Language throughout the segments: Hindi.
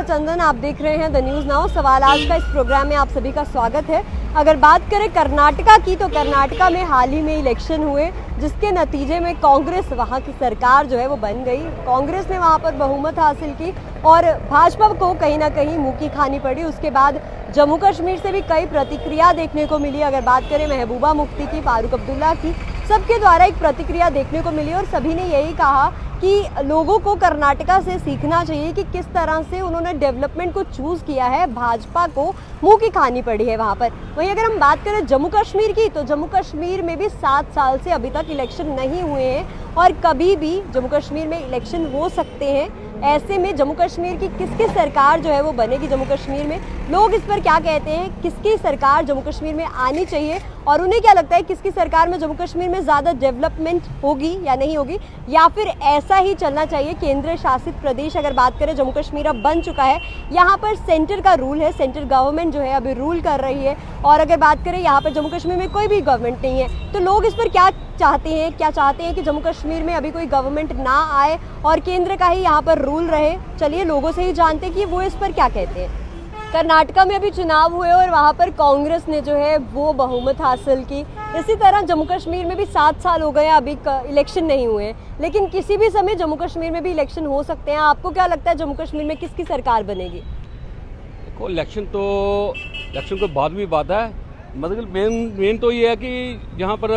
चंदन, आप देख रहे हैं द न्यूज़ नाउ। सवाल आज का इस प्रोग्राम में आप सभी का स्वागत है। अगर बात करें कर्नाटका की, तो कर्नाटका में हाल ही में इलेक्शन हुए, जिसके नतीजे में कांग्रेस वहां की सरकार जो है वो बन गई। कांग्रेस ने वहां पर बहुमत हासिल की और भाजपा को कहीं ना कहीं मुंह की खानी पड़ी। उसके बाद जम्मू कश्मीर से भी कई प्रतिक्रिया देखने को मिली। अगर बात करें महबूबा मुफ्ती की, फारूक अब्दुल्ला की, सबके द्वारा एक प्रतिक्रिया देखने को मिली और सभी ने यही कहा कि लोगों को कर्नाटका से सीखना चाहिए कि किस तरह से उन्होंने डेवलपमेंट को चूज़ किया है। भाजपा को मुंह की खानी पड़ी है वहाँ पर। वहीं अगर हम बात करें जम्मू कश्मीर की, तो जम्मू कश्मीर में भी 7 साल से अभी तक इलेक्शन नहीं हुए हैं और कभी भी जम्मू कश्मीर में इलेक्शन हो सकते हैं। ऐसे में जम्मू कश्मीर की किसकी सरकार जो है वो बनेगी जम्मू कश्मीर में, लोग इस पर क्या कहते हैं, किसकी सरकार जम्मू कश्मीर में आनी चाहिए और उन्हें क्या लगता है किसकी सरकार में जम्मू कश्मीर में ज़्यादा डेवलपमेंट होगी या नहीं होगी, या फिर ऐसा ही चलना चाहिए केंद्र शासित प्रदेश। अगर बात करें, जम्मू कश्मीर अब बन चुका है, यहाँ पर सेंटर का रूल है, सेंट्रल गवर्नमेंट जो है अभी रूल कर रही है। और अगर बात करें यहाँ पर जम्मू कश्मीर में कोई भी गवर्नमेंट नहीं है, तो लोग इस पर क्या चाहते हैं कि जम्मू कश्मीर में अभी कोई गवर्नमेंट ना आए और केंद्र का ही यहाँ पर रूल रहे। चलिए लोगों से ही जानते हैं कि वो इस पर क्या कहते हैं। कर्नाटका में अभी चुनाव हुए और वहाँ पर कांग्रेस ने जो है वो बहुमत हासिल की। इसी तरह जम्मू कश्मीर में भी 7 साल हो गए हैं, अभी इलेक्शन नहीं हुए हैं, लेकिन किसी भी समय जम्मू कश्मीर में भी इलेक्शन हो सकते हैं। आपको क्या लगता है जम्मू कश्मीर में किसकी सरकार बनेगी? देखो, इलेक्शन तो बाद भी बात है। मतलब मेन तो ये है कि यहाँ पर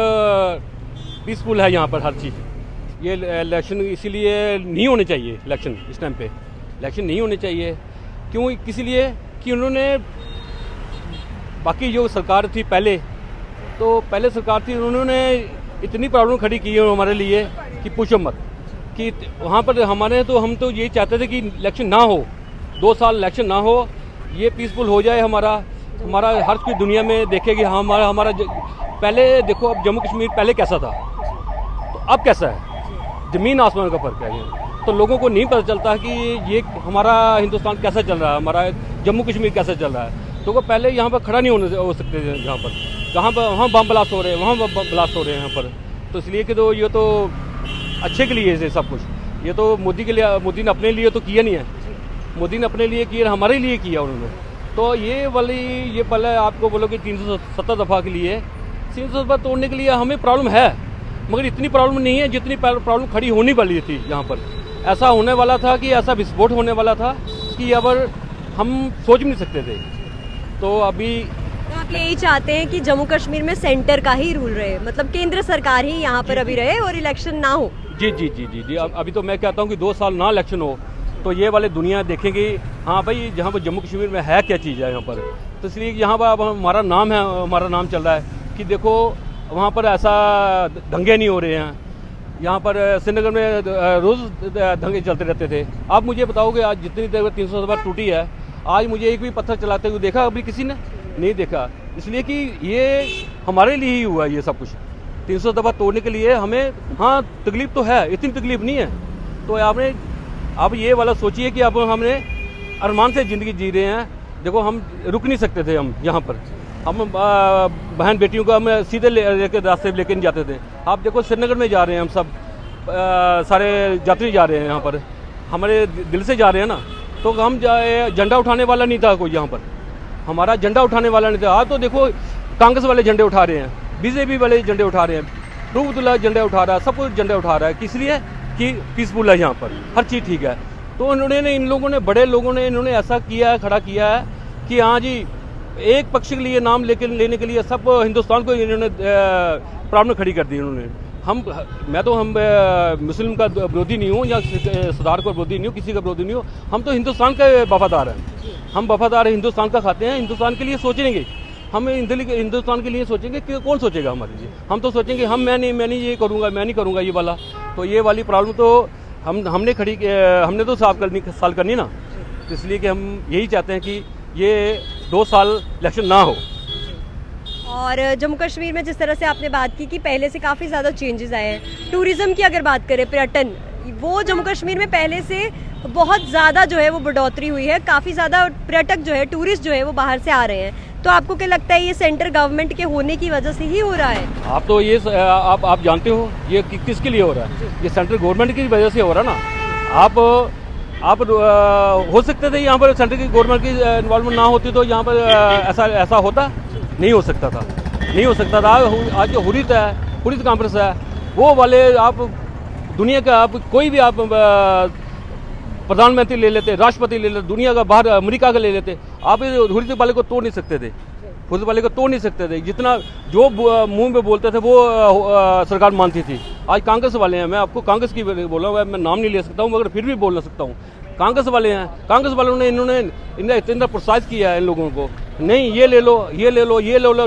पीसफुल है, यहाँ पर हर चीज़। ये इलेक्शन इसीलिए नहीं होने चाहिए। इलेक्शन इस टाइम पे इलेक्शन नहीं होने चाहिए। क्यों? इसीलिए कि उन्होंने बाकी जो सरकार थी पहले सरकार थी, उन्होंने इतनी प्रॉब्लम खड़ी की है हमारे लिए कि पूछो मत। कि वहाँ पर हम तो यही चाहते थे कि इलेक्शन ना हो, 2 साल इलेक्शन ना हो, ये पीसफुल हो जाए। हमारा हर कोई दुनिया में देखेगी हमारा पहले देखो, अब जम्मू कश्मीर पहले कैसा था तो अब कैसा है, ज़मीन आसमान का फ़र्क है। तो लोगों को नहीं पता चलता कि ये हमारा हिंदुस्तान कैसा चल रहा है, हमारा जम्मू कश्मीर कैसा चल रहा है। तो वो पहले यहाँ पर खड़ा नहीं हो सकते थे। यहाँ पर वहाँ बम ब्लास्ट हो रहे हैं, वहाँ बम ब्लास्ट हो रहे हैं यहाँ पर। तो इसलिए कि तो ये तो अच्छे के लिए है सब कुछ। ये तो मोदी ने अपने लिए तो किया नहीं है, मोदी ने अपने लिए किया, हमारे लिए किया उन्होंने। तो ये पहले आपको बोलो कि 370 दफ़ा के लिए 300 दफ़ा तोड़ने के लिए हमें प्रॉब्लम है, मगर इतनी प्रॉब्लम नहीं है जितनी प्रॉब्लम खड़ी होने वाली थी। यहाँ पर ऐसा होने वाला था कि ऐसा विस्फोट होने वाला था कि अब हम सोच भी नहीं सकते थे। तो अभी तो आप यही चाहते हैं कि जम्मू कश्मीर में सेंटर का ही रूल रहे, मतलब केंद्र सरकार ही यहाँ पर अभी रहे और इलेक्शन ना हो? जी। अभी तो मैं कहता हूँ कि 2 साल ना इलेक्शन हो तो ये वाले दुनिया देखेंगे, हाँ भाई जहाँ पर जम्मू कश्मीर में है क्या चीज़ है यहाँ पर। तो इसलिए यहाँ पर अब हमारा नाम चल रहा है कि देखो वहाँ पर ऐसा दंगे नहीं हो रहे हैं। यहाँ पर श्रीनगर में रोज़ दंगे चलते रहते थे। आप मुझे बताओगे आज जितनी देर 300 दफ़ा टूटी है, आज मुझे एक भी पत्थर चलाते हुए देखा अभी किसी ने नहीं देखा। इसलिए कि ये हमारे लिए ही हुआ ये सब कुछ। 300 दफ़ा तोड़ने के लिए हमें, हाँ तकलीफ तो है, इतनी तकलीफ नहीं है। तो आपने अब ये वाला सोचिए कि अब हमने अरमान से ज़िंदगी जी रहे हैं। देखो हम रुक नहीं सकते थे, हम यहाँ पर हम बहन बेटियों को हम सीधे लेकर रास्ते में लेकर नहीं जाते थे। आप देखो श्रीनगर में जा रहे हैं हम सब, सारे यात्री जा रहे हैं यहाँ पर, हमारे दिल से जा रहे हैं ना। तो हम झंडा उठाने वाला नहीं था कोई यहाँ पर, हमारा झंडा उठाने वाला नहीं था। आज तो देखो कांग्रेस वाले झंडे उठा रहे हैं, बीजेपी वाले झंडे उठा रहे हैं, फारूक अब्दुल्ला झंडे उठा रहा है, सब कुछ झंडे उठा रहा है। किस लिए? कि पीसफुल है यहाँ पर, हर चीज़ ठीक है। तो इन लोगों ने बड़े लोगों ने इन्होंने ऐसा किया है, खड़ा किया है कि हाँ जी एक पक्ष के लिए नाम लेने के लिए सब हिंदुस्तान को इन्होंने प्रॉब्लम खड़ी कर दी इन्होंने। मैं तो मुस्लिम का विरोधी नहीं हूँ या सरदार का विरोधी नहीं हूँ, किसी का विरोधी नहीं हूँ। हम तो हिंदुस्तान के वफादार हैं, हम वफादार हिंदुस्तान का खाते हैं, हिंदुस्तान के लिए सोचेंगे। हम हिंदुस्तान के लिए सोचेंगे कि कौन सोचेगा हमारे लिए? हम तो सोचेंगे मैं नहीं ये करूँगा, मैं नहीं करूँगा ये वाला। तो ये वाली प्रॉब्लम तो हमने तो साल करनी ना। तो इसलिए कि हम यही चाहते हैं कि ये 2 साल इलेक्शन ना हो। और जम्मू कश्मीर में जिस तरह से आपने बात की कि पहले से काफ़ी ज़्यादा चेंजेस आए हैं, टूरिज़्म की अगर बात करें, पर्यटन, वो जम्मू कश्मीर में पहले से बहुत ज़्यादा जो है वो बढ़ोतरी हुई है। काफ़ी ज़्यादा पर्यटक जो है, टूरिस्ट जो है वो बाहर से आ रहे हैं। तो आपको क्या लगता है ये सेंट्रल गवर्नमेंट के होने की वजह से ही हो रहा है? आप तो ये आप जानते हो ये किसके लिए हो रहा है? ये सेंट्रल गवर्नमेंट की वजह से हो रहा है ना। आप आप हो सकते थे यहाँ पर सेंट्रल की गवर्नमेंट की इन्वॉल्वमेंट ना होती तो यहाँ पर ऐसा होता नहीं हो सकता था, नहीं हो सकता था। आज जो हुर्रियत है, हुर्रियत कॉन्फ्रेंस है, वो वाले आप दुनिया का आप कोई भी आप प्रधानमंत्री ले लेते, राष्ट्रपति ले लेते, दुनिया का बाहर अमेरिका का ले लेते, आप इस हुर्रियत वाले को तोड़ नहीं सकते थे, हुर्रियत वाले को तोड़ नहीं सकते थे। जितना जो मुंह में बोलते थे वो सरकार मानती थी। आज कांग्रेस वाले हैं, मैं आपको कांग्रेस की बोल रहा हूँ, मैं नाम नहीं ले सकता हूँ मगर फिर भी बोल सकता हूँ। कांग्रेस वाले हैं, कांग्रेस वालों ने इन्हें इतना प्रोत्साहित किया है इन लोगों को, नहीं ये ले लो, ये ले लो, ये ले लो।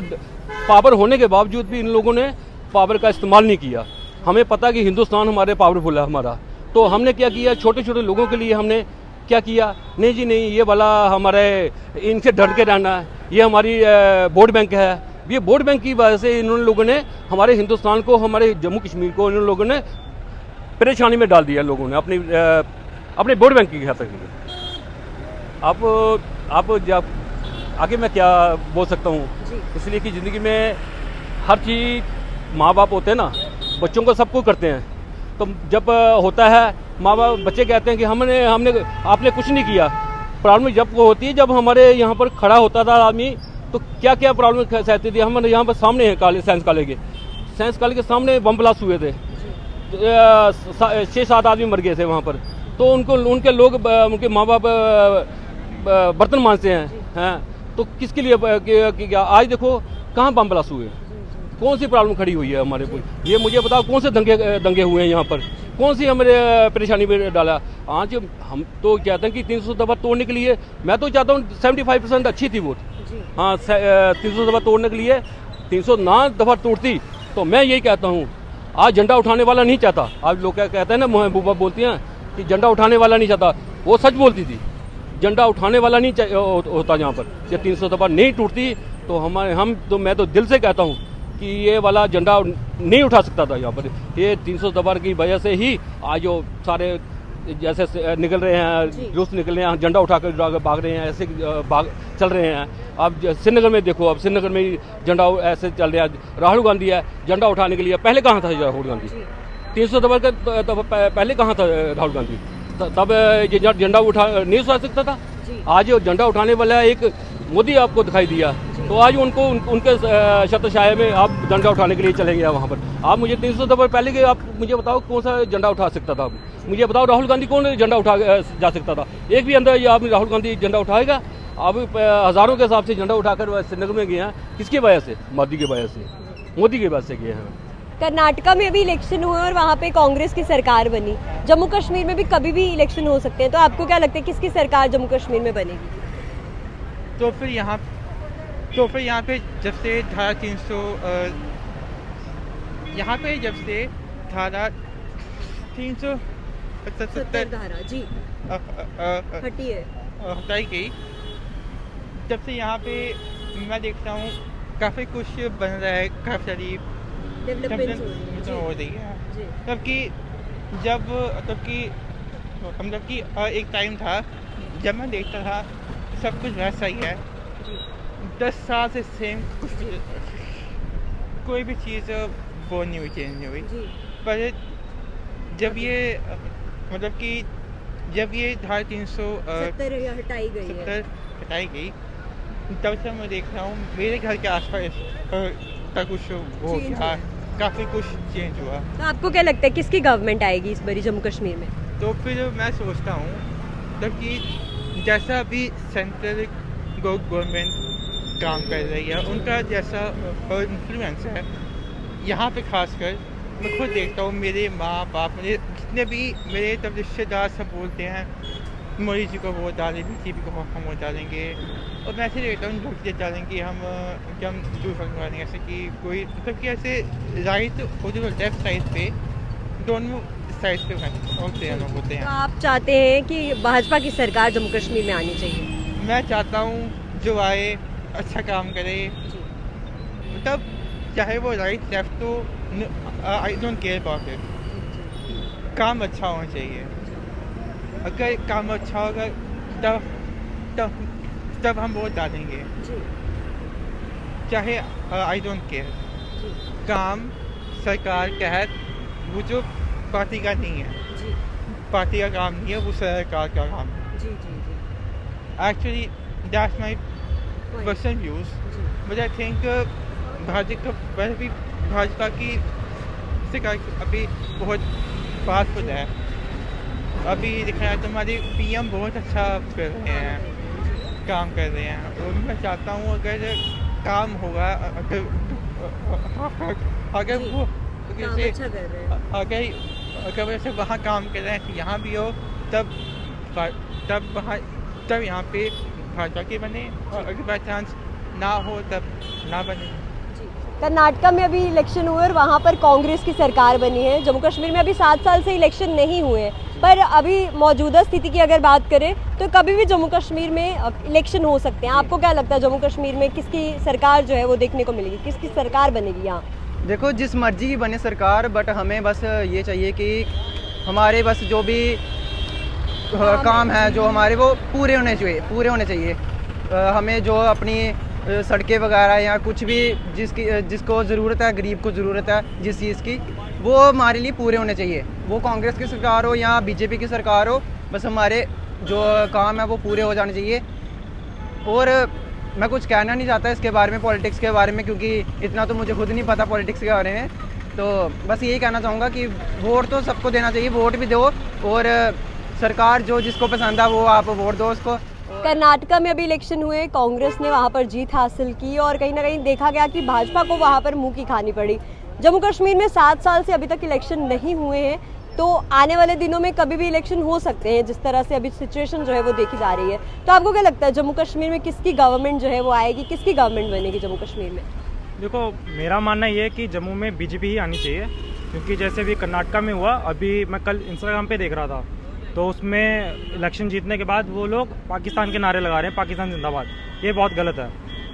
पावर होने के बावजूद भी इन लोगों ने पावर का इस्तेमाल नहीं किया। हमें पता कि हिंदुस्तान हमारे पावरफुल है हमारा, तो हमने क्या किया, छोटे छोटे लोगों के लिए हमने क्या किया, नहीं जी नहीं, ये वाला हमारे इनसे डर के रहना है, ये हमारी वोट बैंक है। ये वोट बैंक की वजह से इन लोगों ने हमारे हिंदुस्तान को, हमारे जम्मू कश्मीर को इन लोगों ने परेशानी में डाल दिया। लोगों ने अपने वोट बैंक की खातिर के लिए। आप जब आगे मैं क्या बोल सकता हूँ, इसलिए कि ज़िंदगी में हर चीज़ माँ बाप होते हैं ना, बच्चों को सब कुछ करते हैं। तो जब होता है माँ बाप, बच्चे कहते हैं कि आपने कुछ नहीं किया। प्रॉब्लम जब वो होती है, जब हमारे यहाँ पर खड़ा होता था आदमी, तो क्या क्या प्रॉब्लम सहती थी। हमारे यहाँ पर सामने है कॉलेज, साइंस कॉलेज के सामने बम ब्लास्ट हुए थे, 6-7 आदमी मर गए थे वहाँ पर। तो उनके लोग, उनके माँ बाप बर्तन मांजते हैं, तो किसके लिए आज देखो कहाँ बम ब्लास्ट हुए, कौन सी प्रॉब्लम खड़ी हुई है हमारे को, ये मुझे बताओ। कौन से दंगे हुए हैं यहाँ पर, कौन सी हमारे परेशानी में डाला। आज हम तो कहते हैं कि 300 दफा तोड़ने के लिए, मैं तो चाहता हूँ 75% अच्छी थी वोट। हाँ, 300 दफा तोड़ने के लिए 300 ना दफा तोड़ती तो मैं यही कहता हूँ, आज झंडा उठाने वाला नहीं चाहता। आज लोग क्या कहते हैं ना, महबूबा बोलती हैं कि झंडा उठाने वाला नहीं चाहता, वो सच बोलती थी। झंडा उठाने वाला नहीं होता यहाँ पर, जब 300 दफा नहीं टूटती तो मैं तो दिल से कहता हूँ कि ये वाला झंडा नहीं उठा सकता था यहाँ पर। ये 300 दफा की वजह से ही आज जो सारे जैसे निकल रहे हैं, जुलूस निकल रहे हैं, झंडा उठाकर भाग रहे हैं, ऐसे चल रहे हैं। अब श्रीनगर में देखो, अब श्रीनगर में झंडा ऐसे चल रहा है। राहुल गांधी है, झंडा उठाने के लिए पहले कहाँ था राहुल गांधी, 300 दफा का पहले कहाँ था राहुल गांधी, तब ये झंडा नहीं उठा सकता था। आज झंडा उठाने वाला एक मोदी आपको दिखाई दिया, तो आज उनके छत्रछाया में आप झंडा उठाने के लिए चले गए वहाँ पर। आप मुझे 300 दफा पहले के आप मुझे बताओ कौन सा झंडा उठा सकता था। मुझे बताओ राहुल गांधी कौन झंडा उठा जा सकता था, एक भी अंदर ये आप राहुल गांधी झंडा उठाएगा। अब हज़ारों के हिसाब से झंडा उठाकर श्रीनगर में गए हैं, किसकी वजह से, मोदी की वजह से, मोदी की वजह से गए हैं। कर्नाटका में भी इलेक्शन हुए और वहाँ पे कांग्रेस की सरकार बनी, जम्मू कश्मीर में भी कभी भी इलेक्शन हो सकते हैं, तो आपको क्या लगता है किसकी सरकार जम्मू कश्मीर में बनेगी? तो फिर यहाँ पे जब से धारा 300 यहाँ पे जब से धारा 370 धारा जी हटी है, हटाई गई, जब से यहाँ पे मैं देखता हूँ काफ़ी कुछ बन रहा है, काफ़ी सारी डेवलपमेंट हो रही है। मतलब कि एक टाइम था जब मैं देखता था सब कुछ वैसा ही है, 10 साल से सेम कुछ कोई भी चीज़ वो नहीं हुई, चेंज नहीं हुई। पर जब ये मतलब कि जब ये धारा 370 हटाई गई, तब से मैं देख रहा हूँ मेरे घर के आसपास का कुछ वो हो गया, काफ़ी कुछ चेंज हुआ। तो आपको क्या लगता है किसकी गवर्नमेंट आएगी इस बारी जम्मू कश्मीर में? तो फिर मैं सोचता हूँ तब कि जैसा अभी सेंट्रल गवर्नमेंट काम कर रही है, उनका जैसा इन्फ्लुएंस है यहाँ पे, खासकर मैं खुद देखता हूँ मेरे माँ बाप, मेरे जितने भी मेरे तब रिश्तेदार सब बोलते हैं मोदी जी को वोट डालें, बीजेपी को हम वोट डालेंगे, और मैं ऐसे देखता हूँ लोग डालेंगे हम दूसरा डालेंगे, ऐसे कि कोई मतलब कि ऐसे राइट और जो लेफ्ट साइड पे दोनों साइड पे होते हैं लोग होते हैं। तो आप चाहते हैं कि भाजपा की सरकार जम्मू कश्मीर में आनी चाहिए? मैं चाहता हूँ जो आए अच्छा काम करे, मतलब चाहे वो राइट लेफ्ट, तो I don't care about it, काम अच्छा होना चाहिए। अगर काम अच्छा होगा तब हम वोट डालेंगे, चाहे आई डोंट केयर, काम सरकार के तहत वो जो पार्टी का नहीं है, पार्टी का काम नहीं है, वो सरकार का काम है। जी जी जी Actually, that's my personal views. Ji But I think Bhajpa की शिकायत अभी बहुत पावरफुल है। अभी दिखा है तुम्हारी पीएम बहुत अच्छा कर रहे हैं, काम कर रहे हैं, और मैं चाहता हूँ अगर काम होगा, अगर जी, वो काम जैसे अच्छा कर रहे हैं। अगर वैसे वहाँ काम कर रहे हैं तो यहाँ भी हो, तब यहाँ पे भाजपा की बने, और अगर बाई चांस ना हो तब ना बने। कर्नाटका में अभी इलेक्शन हुए और वहाँ पर कांग्रेस की सरकार बनी है। जम्मू कश्मीर में अभी 7 साल से इलेक्शन नहीं हुए, पर अभी मौजूदा स्थिति की अगर बात करें तो कभी भी जम्मू कश्मीर में इलेक्शन हो सकते हैं। आपको क्या लगता है जम्मू कश्मीर में किसकी सरकार जो है वो देखने को मिलेगी, किसकी सरकार बनेगी यहाँ? देखो, जिस मर्जी की बने सरकार, बट हमें बस ये चाहिए कि हमारे बस जो भी काम है जो हमारे वो पूरे होने चाहिए। हमें जो अपनी सड़कें वगैरह या कुछ भी जिसको ज़रूरत है, गरीब को ज़रूरत है जिस चीज़ की, वो हमारे लिए पूरे होने चाहिए। वो कांग्रेस की सरकार हो या बीजेपी की सरकार हो, बस हमारे जो काम है वो पूरे हो जाने चाहिए। और मैं कुछ कहना नहीं चाहता इसके बारे में, पॉलिटिक्स के बारे में, क्योंकि इतना तो मुझे खुद नहीं पता पॉलिटिक्स के बारे में। तो बस यही कहना चाहूँगा कि वोट तो सबको देना चाहिए, वोट भी दो, और सरकार जो जिसको पसंद है वो आप वोट दो उसको। कर्नाटका में अभी इलेक्शन हुए, कांग्रेस ने वहाँ पर जीत हासिल की और कहीं ना कहीं देखा गया कि भाजपा को वहाँ पर मुंह की खानी पड़ी। जम्मू कश्मीर में 7 साल से अभी तक इलेक्शन नहीं हुए हैं, तो आने वाले दिनों में कभी भी इलेक्शन हो सकते हैं जिस तरह से अभी सिचुएशन जो है वो देखी जा रही है। तो आपको क्या लगता है जम्मू कश्मीर में किसकी गवर्नमेंट जो है वो आएगी, किसकी गवर्नमेंट बनेगी जम्मू कश्मीर में? देखो, मेरा मानना ये है कि जम्मू में बीजेपी ही आनी चाहिए, क्योंकि जैसे अभी कर्नाटका में हुआ, अभी मैं कल इंस्टाग्राम पे देख रहा था, तो उसमें इलेक्शन जीतने के बाद वो लोग पाकिस्तान के नारे लगा रहे हैं, पाकिस्तान जिंदाबाद। ये बहुत गलत है।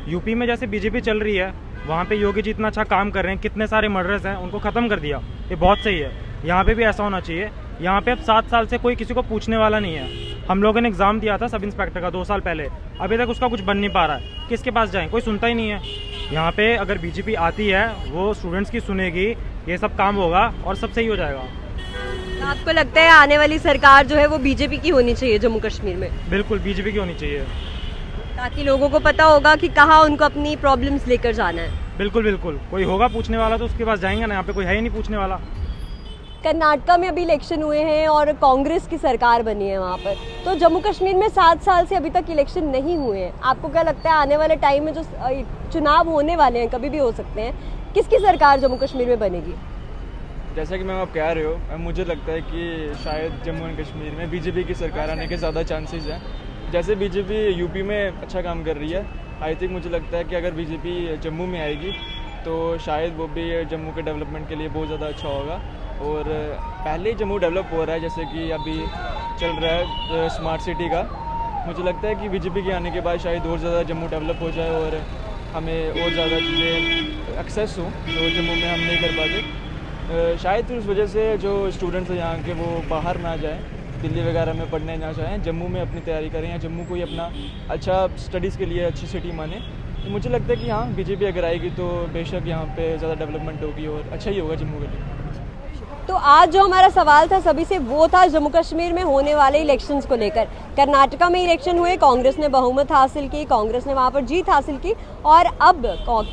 यूपी में जैसे बीजेपी चल रही है, वहाँ पे योगी जी इतना अच्छा काम कर रहे हैं, कितने सारे मर्डर्स हैं उनको ख़त्म कर दिया, ये बहुत सही है। यहाँ पे भी ऐसा होना चाहिए। यहाँ पे अब 7 साल से कोई किसी को पूछने वाला नहीं है। हम लोगों ने एग्ज़ाम दिया था सब इंस्पेक्टर का 2 साल पहले, अभी तक उसका कुछ बन नहीं पा रहा है। किसके पास जाएँ, कोई सुनता ही नहीं है। यहाँ पे अगर बीजेपी आती है, वो स्टूडेंट्स की सुनेगी, ये सब काम होगा और सब सही हो जाएगा। तो आपको लगता है आने वाली सरकार जो है वो बीजेपी की होनी चाहिए जम्मू कश्मीर में? बिल्कुल बीजेपी की होनी चाहिए, ताकि लोगों को पता होगा कि कहाँ उनको अपनी प्रॉब्लम्स लेकर जाना है। बिल्कुल बिल्कुल। कोई होगा पूछने वाला तो उसके पास जाएंगे ना, यहाँ पे कोई है ही नहीं पूछने वाला। कर्नाटका में अभी इलेक्शन हुए हैं और कांग्रेस की सरकार बनी है वहाँ पर, तो जम्मू कश्मीर में 7 साल से अभी तक इलेक्शन नहीं हुए हैं। आपको क्या लगता है आने वाले टाइम में जो चुनाव होने वाले हैं, कभी भी हो सकते हैं, किसकी सरकार जम्मू कश्मीर में बनेगी? जैसा कि मैम आप कह रहे हो, मुझे लगता है कि शायद जम्मू एंड कश्मीर में बीजेपी की सरकार आने के ज़्यादा चांसेस हैं। जैसे बीजेपी यूपी में अच्छा काम कर रही है, आई थिंक मुझे लगता है कि अगर बीजेपी जम्मू में आएगी तो शायद वो भी जम्मू के डेवलपमेंट के लिए बहुत ज़्यादा अच्छा होगा। और पहले ही जम्मू डेवलप हो रहा है, जैसे कि अभी चल रहा है स्मार्ट सिटी का। मुझे लगता है कि बीजेपी के आने के बाद शायद और ज़्यादा जम्मू डेवलप हो जाए और हमें और ज़्यादा चीज़ें एक्सेस हो जो जम्मू में हम नहीं कर पाते। शायद फिर उस वजह से जो स्टूडेंट्स हैं यहाँ के वो बाहर ना जाएं, दिल्ली वगैरह में पढ़ने ना जाएं, जम्मू में अपनी तैयारी करें या जम्मू को ही अपना अच्छा स्टडीज़ के लिए अच्छी सिटी माने। तो मुझे लगता है कि हाँ, बीजेपी अगर आएगी तो बेशक यहाँ पे ज़्यादा डेवलपमेंट होगी और अच्छा ही होगा जम्मू के लिए। तो आज जो हमारा सवाल था सभी से, वो था जम्मू कश्मीर में होने वाले इलेक्शंस को लेकर। कर्नाटका में इलेक्शन हुए, कांग्रेस ने बहुमत हासिल की, कांग्रेस ने वहाँ पर जीत हासिल की और अब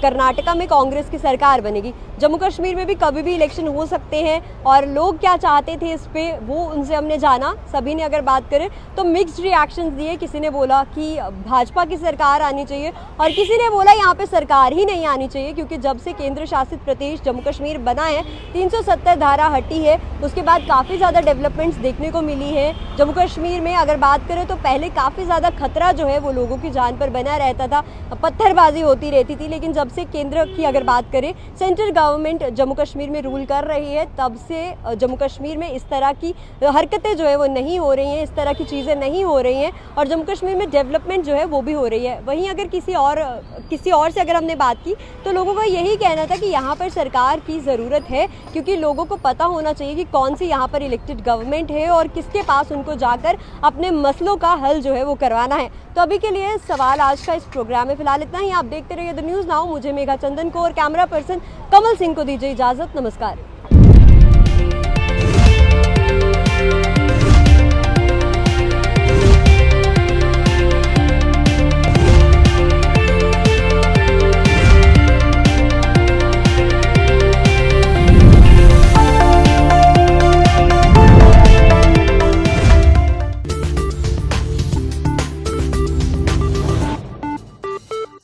कर्नाटका में कांग्रेस की सरकार बनेगी। जम्मू कश्मीर में भी कभी भी इलेक्शन हो सकते हैं और लोग क्या चाहते थे इस पे वो उनसे हमने जाना। सभी ने अगर बात करें तो मिक्स्ड रिएक्शंस दिए। किसी ने बोला कि भाजपा की सरकार आनी चाहिए और किसी ने बोला यहाँ पे सरकार ही नहीं आनी चाहिए, क्योंकि जब से केंद्र शासित प्रदेश जम्मू कश्मीर बना है, 370 धारा हटी है, उसके बाद काफ़ी ज़्यादा डेवलपमेंट्स देखने को मिली है जम्मू कश्मीर में। अगर बात करें तो पहले काफ़ी ज़्यादा खतरा जो है वो लोगों की जान पर बना रहता था, पत्थरबाजी होती रहती थी, लेकिन जब से केंद्र की अगर बात करें, सेंट्रल गवर्नमेंट जम्मू कश्मीर में रूल कर रही है, तब से जम्मू कश्मीर में इस तरह की हरकतें जो है वो नहीं हो रही हैं, इस तरह की चीज़ें नहीं हो रही हैं और जम्मू कश्मीर में डेवलपमेंट जो है वो भी हो रही है। वहीं अगर किसी और से अगर हमने बात की तो लोगों का यही कहना था कि यहाँ पर सरकार की ज़रूरत है, क्योंकि लोगों को पता होना चाहिए कि कौन सी यहाँ पर इलेक्टेड गवर्नमेंट है और किसके पास उनको जाकर अपने मसलों का हल जो है वो करवाना है। तो अभी के लिए सवाल आज का इस प्रोग्राम में फिलहाल इतना ही। आप देखते रहिए द न्यूज़ नाउ। मुझे मेघा चंदन को और कैमरा पर्सन कमल सिंह को दीजिए इजाज़त। नमस्कार।